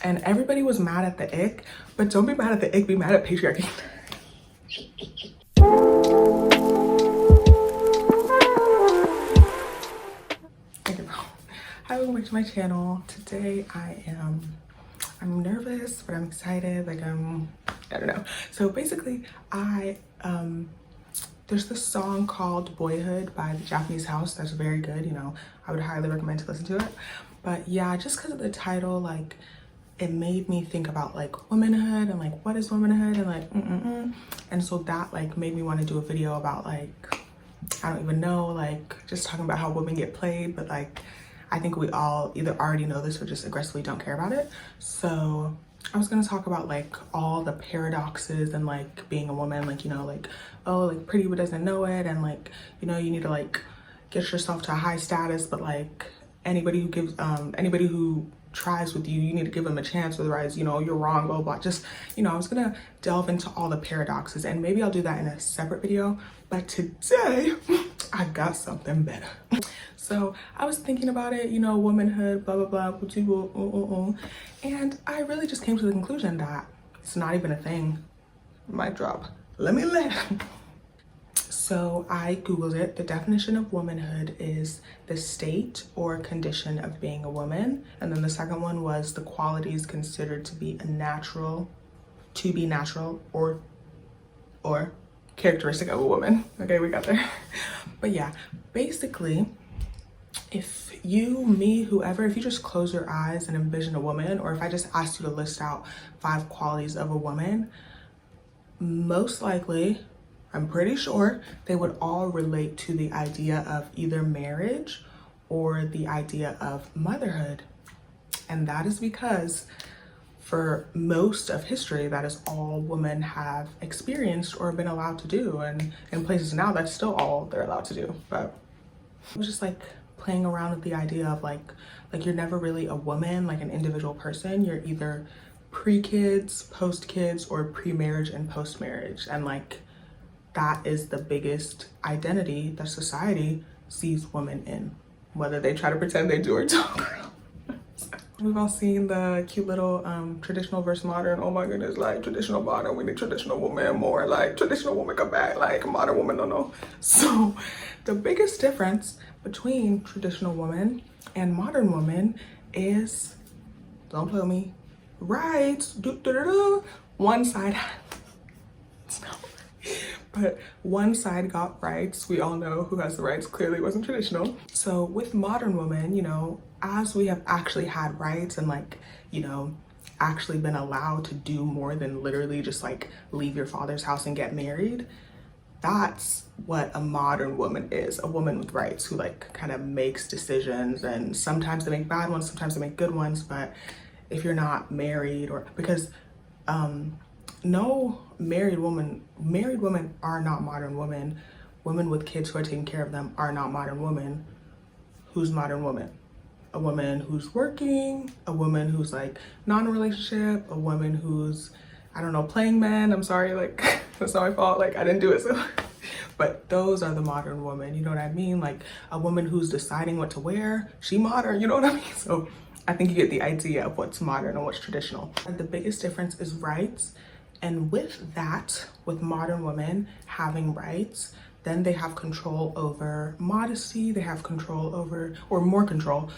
and everybody was mad at the ick, but don't be mad at the ick, be mad at patriarchy. Okay, hi, welcome back to my channel. Today I'm nervous, but I'm excited. Like I don't know. So basically, there's this song called Boyhood by the Japanese House that's very good. You know, I would highly recommend to listen to it. But yeah, just because of the title, like it made me think about like womanhood and like what is womanhood and like and so that like made me want to do a video about like, I don't even know, like just talking about how women get played, but like I think we all either already know this or just aggressively don't care about it. So I was gonna talk about like all the paradoxes and like being a woman, like, you know, like, oh, like pretty but doesn't know it, and like, you know, you need to like get yourself to a high status, but like anybody who tries with you, you need to give them a chance, otherwise, you know, you're wrong, blah, blah, blah. Just, you know, I was gonna delve into all the paradoxes, and maybe I'll do that in a separate video, but today I got something better. So I was thinking about it, you know, womanhood, blah, blah, blah, and I really just came to the conclusion that it's not even a thing. Mic drop. Let me land. So I Googled it. The definition of womanhood is the state or condition of being a woman. And then the second one was the qualities considered to be natural or characteristic of a woman. Okay, we got there. But yeah, basically, if you, me, whoever, if you just close your eyes and envision a woman, or if I just asked you to list out 5 qualities of a woman, most likely, I'm pretty sure they would all relate to the idea of either marriage or the idea of motherhood. And that is because for most of history, that is all women have experienced or been allowed to do. And in places now, that's still all they're allowed to do. But it was just like playing around with the idea of like you're never really a woman, like an individual person. You're either pre-kids, post-kids, or pre-marriage and post-marriage. And like, that is the biggest identity that society sees women in, whether they try to pretend they do or don't. We've all seen the cute little traditional versus modern. Oh my goodness, like traditional modern, we need traditional woman more, like traditional woman come back, like modern woman don't know. So the biggest difference between traditional woman and modern woman is, don't play with me, rights. One side, but one side got rights. We all know who has the rights, clearly wasn't traditional. So with modern women, you know, as we have actually had rights and like, you know, actually been allowed to do more than literally just like leave your father's house and get married, that's what a modern woman is, a woman with rights who like kind of makes decisions, and sometimes they make bad ones, sometimes they make good ones. But if you're not married, or because no married women are not modern women. Women with kids who are taking care of them are not modern women. Who's modern woman? A woman who's working, a woman who's like not in a relationship, a woman who's, I don't know, playing men. I'm sorry, like that's not my fault, like I didn't do it, so but those are the modern women, you know what I mean? Like a woman who's deciding what to wear, she modern, you know what I mean? So I think you get the idea of what's modern and what's traditional. And the biggest difference is rights. And with that, with modern women having rights, then they have control over modesty, they have control over, or more control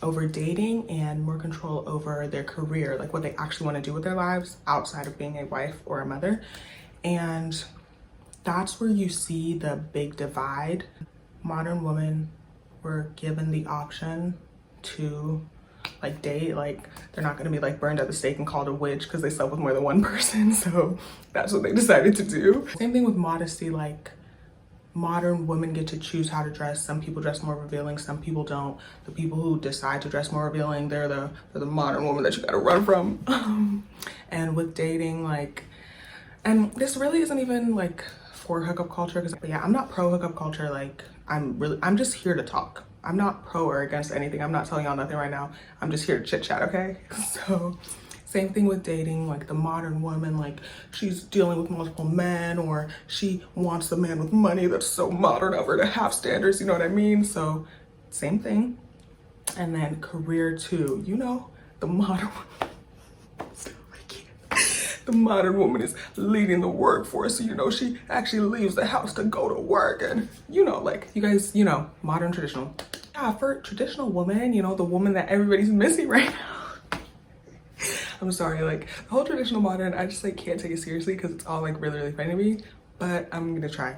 over dating, and more control over their career, like what they actually want to do with their lives outside of being a wife or a mother. And that's where you see the big divide. Modern women were given the option to like date, like they're not going to be like burned at the stake and called a witch because they slept with more than one person. So that's what they decided to do. Same thing with modesty, like modern women get to choose how to dress. Some people dress more revealing, some people don't. The people who decide to dress more revealing, they're the modern woman that you got to run from. And with dating, like, and this really isn't even like for hookup culture, because yeah, I'm not pro hookup culture. Like I'm just here to talk. I'm not pro or against anything. I'm not telling y'all nothing right now. I'm just here to chit chat, okay? So same thing with dating, like the modern woman, like she's dealing with multiple men, or she wants the man with money. That's so modern of her to have standards, you know what I mean? So same thing. And then career too, you know, the modern the modern woman is leading the workforce. So, you know, she actually leaves the house to go to work. And, you know, like, you guys, you know, modern, traditional. Yeah, for traditional woman, you know, the woman that everybody's missing right now. I'm sorry, like, the whole traditional modern, I just, like, can't take it seriously because it's all, like, really, really funny to me. But I'm gonna try.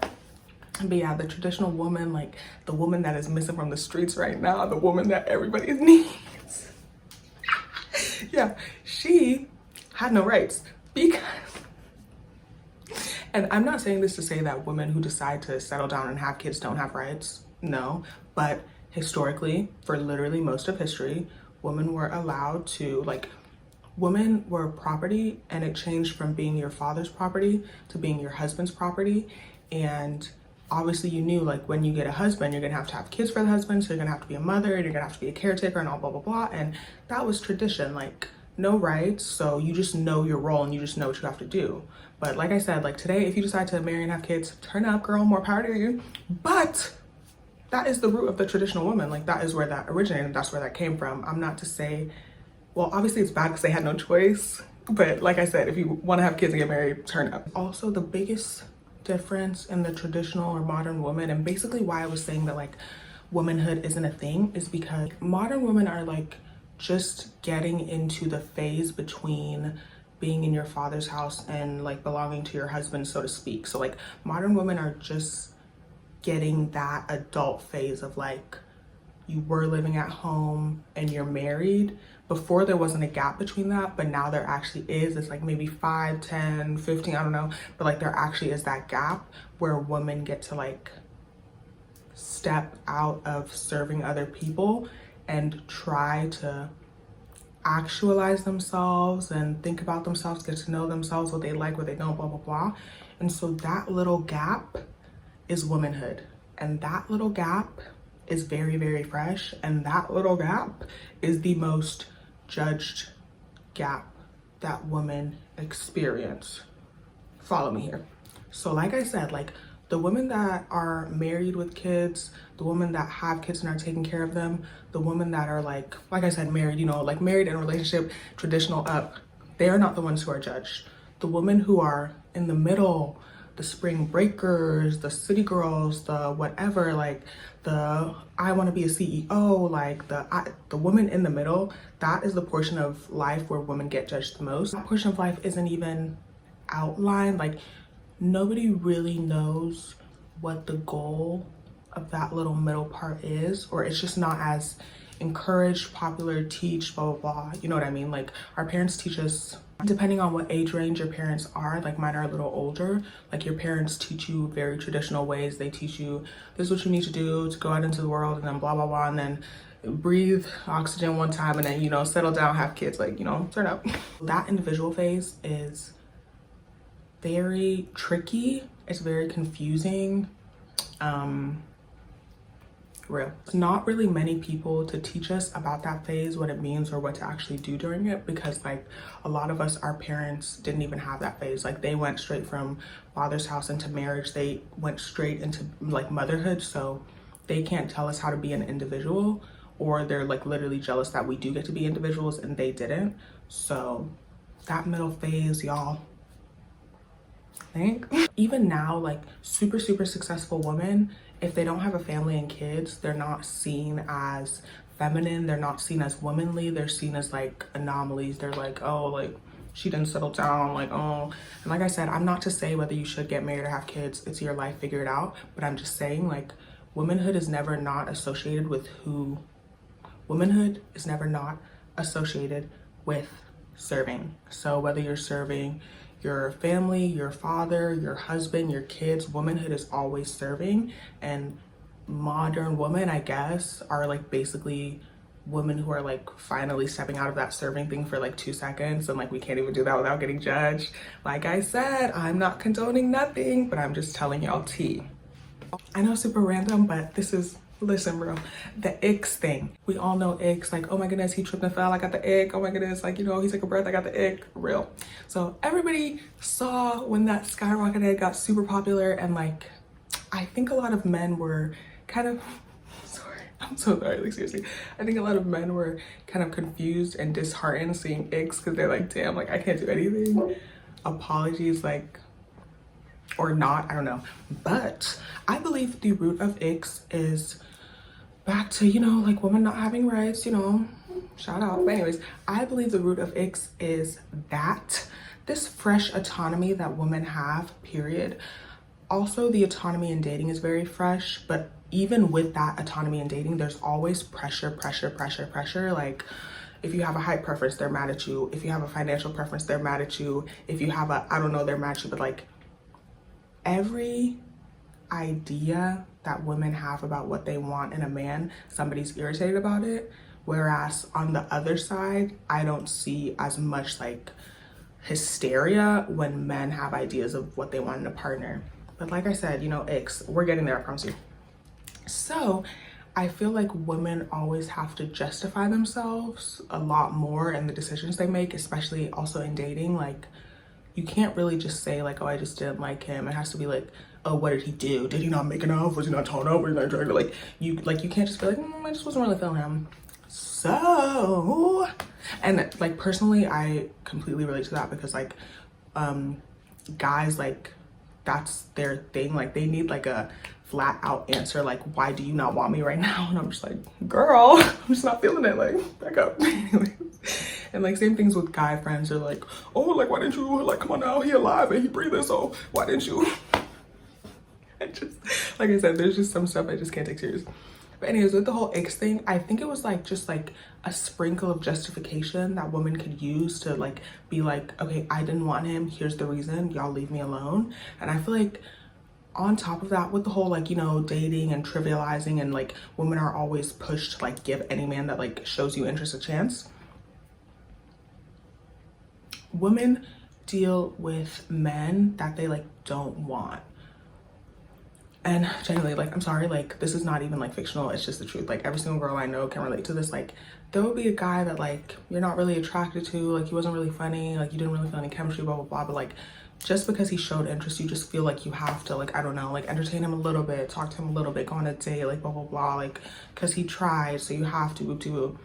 But yeah, the traditional woman, like, the woman that is missing from the streets right now, the woman that everybody needs. Yeah, she had no rights. Because, and I'm not saying this to say that women who decide to settle down and have kids don't have rights, no, but historically, for literally most of history, women were allowed to, like, women were property, and it changed from being your father's property to being your husband's property. And obviously you knew, like, when you get a husband, you're gonna have to have kids for the husband, so you're gonna have to be a mother, and you're gonna have to be a caretaker and all blah, blah, blah. And that was tradition, like, no rights, so you just know your role and you just know what you have to do. But like I said, like, today, if you decide to marry and have kids, turn up, girl, more power to you. But that is the root of the traditional woman. Like, that is where that originated, that's where that came from. I'm not to say, well, obviously it's bad because they had no choice, but like I said, if you want to have kids and get married, turn up. Also, the biggest difference in the traditional or modern woman, and basically why I was saying that, like, womanhood isn't a thing, is because modern women are, like, just getting into the phase between being in your father's house and, like, belonging to your husband, so to speak. So, like, modern women are just getting that adult phase of, like, you were living at home and you're married. Before, there wasn't a gap between that, but now there actually is. It's like maybe 5, 10, 15, I don't know, but, like, there actually is that gap where women get to, like, step out of serving other people and try to actualize themselves and think about themselves, get to know themselves, what they like, what they don't, blah, blah, blah. And so that little gap is womanhood. And that little gap is very, very fresh. And that little gap is the most judged gap that women experience. Follow me here. So like I said, like, the women that are married with kids, the women that have kids and are taking care of them, the women that are, like I said, married, you know, like, married in a relationship, traditional up, they are not the ones who are judged. The women who are in the middle, the spring breakers, the city girls, the whatever, like, the I want to be a CEO, like, the woman in the middle, that is the portion of life where women get judged the most. That portion of life isn't even outlined. Like, nobody really knows what the goal of that little middle part is, or it's just not as encouraged, popular, teach, blah, blah, blah. You know what I mean? Like, our parents teach us, depending on what age range your parents are, like, mine are a little older, like, your parents teach you very traditional ways. They teach you, this is what you need to do to go out into the world, and then blah, blah, blah, and then breathe oxygen one time, and then, you know, settle down, have kids, like, you know, turn up. That individual phase is very tricky. It's very confusing. Real. There's not really many people to teach us about that phase, what it means, or what to actually do during it, because, like, a lot of us, our parents didn't even have that phase. Like, they went straight from father's house into marriage. They went straight into, like, motherhood, so they can't tell us how to be an individual, or they're, like, literally jealous that we do get to be individuals and they didn't. So that middle phase, y'all, think. Even now, like, super, super successful women, if they don't have a family and kids, they're not seen as feminine, they're not seen as womanly, they're seen as, like, anomalies. They're like, oh, like, she didn't settle down, like, oh. And like I said, I'm not to say whether you should get married or have kids, it's your life, figure it out. But I'm just saying, like, womanhood is never not associated with serving. So whether you're serving your family, your father, your husband, your kids, womanhood is always serving. And modern women, I guess, are, like, basically women who are, like, finally stepping out of that serving thing for, like, 2 seconds, and, like, we can't even do that without getting judged. Like I said, I'm not condoning nothing, but I'm just telling y'all tea. I know, super random, but this is, listen, bro, the icks thing. We all know icks, like, oh my goodness, he tripped and fell, I got the ick. Oh my goodness, like, you know, he took a breath, I got the ick. Real. So everybody saw when that skyrocketed, got super popular, and, like, I think a lot of men were kind of, sorry, I'm so sorry, like seriously. I think a lot of men were kind of confused and disheartened seeing icks because they're like, damn, like I can't do anything. Apologies, like, or not, I don't know. But I believe the root of icks is back to, you know, like women not having rights, you know, shout out. But anyways, I believe the root of icks is that this fresh autonomy that women have, period. Also, the autonomy in dating is very fresh, but even with that autonomy in dating, there's always pressure. Like, if you have a height preference, they're mad at you. If you have a financial preference, they're mad at you. If you have a, I don't know, they're mad at you. But like, every idea that women have about what they want in a man, somebody's irritated about it. Whereas on the other side, I don't see as much like hysteria when men have ideas of what they want in a partner. But like I said, you know, icks, we're getting there, I promise you. So I feel like women always have to justify themselves a lot more in the decisions they make, especially also in dating. Like, you can't really just say like, oh, I just didn't like him. It has to be like, oh, what did he do? Did he not make enough? Was he not tall enough? Was he not trying to like, you can't just be like, I just wasn't really feeling him. So, and like personally, I completely relate to that because like, guys, like, that's their thing. Like, they need like a flat out answer, like, why do you not want me right now? And I'm just like, girl, I'm just not feeling it, like, back up. And like, same things with guy friends are like, oh, like, why didn't you, like, come on now, he alive and he breathing, so why didn't you? I just, like I said, there's just some stuff I just can't take serious. But anyways, with the whole icks thing, I think it was like just like a sprinkle of justification that women could use to like be like, okay, I didn't want him, here's the reason, y'all leave me alone. And I feel like on top of that, with the whole like, you know, dating and trivializing and like women are always pushed to like give any man that like shows you interest a chance. Women deal with men that they like don't want. And genuinely, like, I'm sorry, like, this is not even like fictional, it's just the truth. Like, every single girl I know can relate to this. Like, there will be a guy that like you're not really attracted to, like he wasn't really funny, like you didn't really feel any chemistry, blah blah blah, but like just because he showed interest, you just feel like you have to, like, I don't know, like entertain him a little bit, talk to him a little bit, go on a date, like blah blah blah, like because he tried, so you have to do.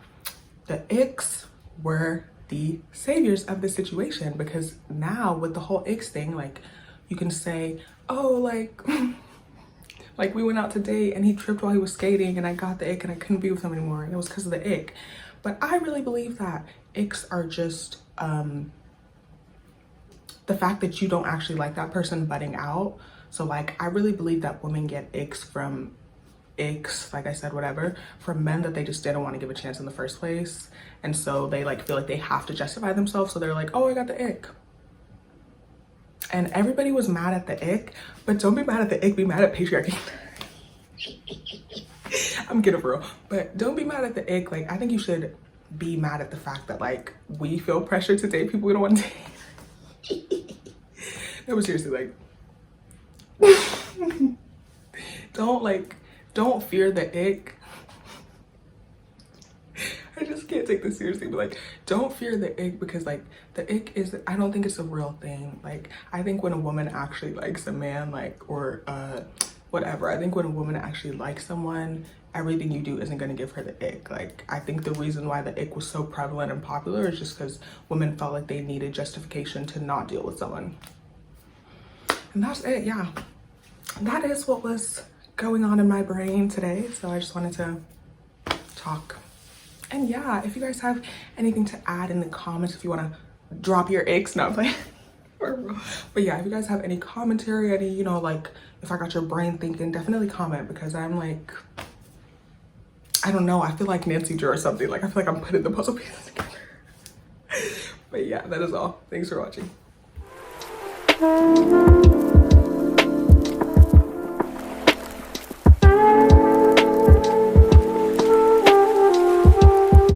The icks were the saviors of the situation, because now with the whole icks thing, like you can say, oh, like like we went out to date and he tripped while he was skating and I got the ick and I couldn't be with him anymore and it was because of the ick. But I really believe that icks are just the fact that you don't actually like that person budding out. So like, I really believe that women get icks, like I said, whatever, from men that they just didn't want to give a chance in the first place. And so they like feel like they have to justify themselves. So they're like, oh, I got the ick. And everybody was mad at the ick, but don't be mad at the ick, be mad at patriarchy. I'm kidding, bro. But don't be mad at the ick. Like, I think you should be mad at the fact that like we feel pressure to date people we don't want to date. No, but seriously, like, don't fear the ick. I just can't take this seriously, but like, don't fear the ick, because like the ick is, I don't think it's a real thing. Like, I think when a woman actually likes a man, like, or whatever, I think when a woman actually likes someone, everything you do isn't going to give her the ick. Like, I think the reason why the ick was so prevalent and popular is just because women felt like they needed justification to not deal with someone. And that's it. Yeah, that is what was going on in my brain today. So I just wanted to talk. And yeah, if you guys have anything to add in the comments, if you want to drop your icks, not playing. But yeah, if you guys have any commentary, any, you know, like if I got your brain thinking, definitely comment, because I'm like, I don't know, I feel like Nancy Drew or something. Like, I feel like I'm putting the puzzle pieces together. But yeah, that is all. Thanks for watching.